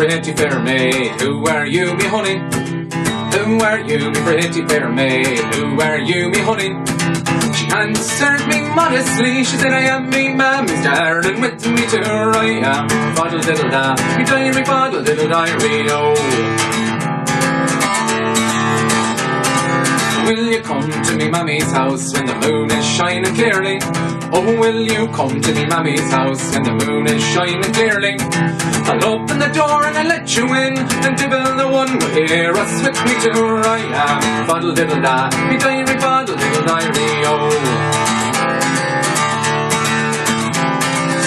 pretty fair maid? Who are you, me honey? Who are you, me pretty fair maid? Who are you, me honey? She answered me modestly, she said I am me mammy's darling, with me too I am. Boddle diddle da, me diary, boddle diddle diary, oh. Will you come to me mammy's house when the moon is shining clearly? Oh, will you come to me mammy's house when the moon is shining clearly? I'll open the door and I'll let you in, and Dibble the one will hear us with me too I am. Boddle diddle da, me diary, boddle diddle diary, oh.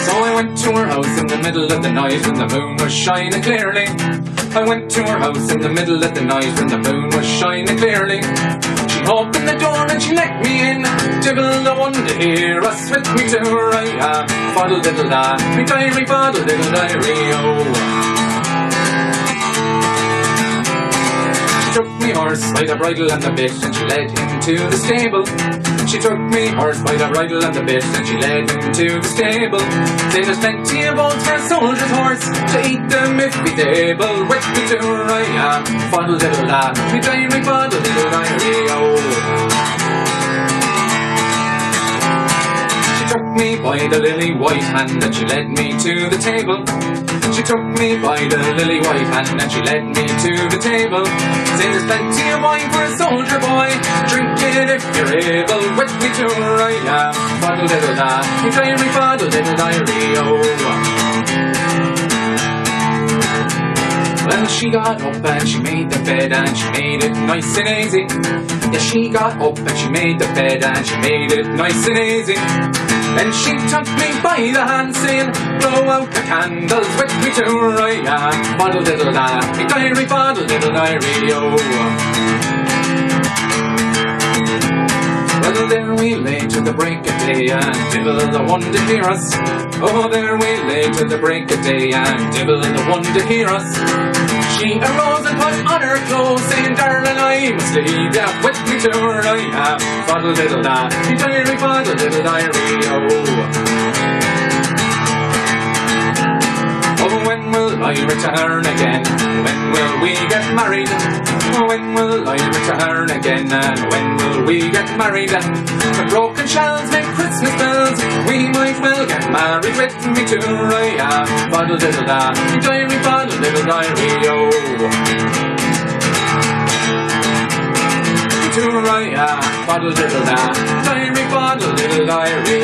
So I went to her house in the middle of the night when the moon was shining clearly. I went to her house in the middle of the night when the moon was shining clearly. She opened the door and she let me in, Dibble the one to hear us with me too I am. Boddle diddle da, me diary, boddle diddle diary, oh. She took me horse by the bridle and the bit, and she led him to the stable. She took me horse by the bridle and the bit, and she led him to the stable. Then there's plenty of bones for a soldier's horse to eat them if he's able. With me too I am. Boddle diddle da, me diary, boddle diddle diary, oh. She took me by the lily white hand and she led me to the table. She took me by the lily white hand and she led me to the table. Say there's plenty of wine for a soldier boy, drink it if you're able. With me too I am. Boddle diddle da, me diary, boddle diddle diary, oh. Well, she got up and she made the bed and she made it nice and easy. Yeah, she got up and she made the bed and she made it nice and easy. Then she took me by the hand saying, blow out the candles with me too I am. Boddle diddle da, me diary, boddle diddle diary, oh. Well, there we lay till the break of day and Dibble the one to hear us. Oh, there we lay till the break of day and Dibble the one to hear us. She arose and put on her clothes, saying, darling, I must leave ya, with me too I am. Boddle diddle da, me diary, boddle diddle diary, oh. Oh, when will I return again? When will we get married? Oh, when will I return again? And when will we get married? The broken shells make Christmas bells, we might well get married. With me too I am. Boddle diddle da, me diary, boddle diddle diary, oh. Me too I am. Boddle diddle da, diary, boddle diddle diary.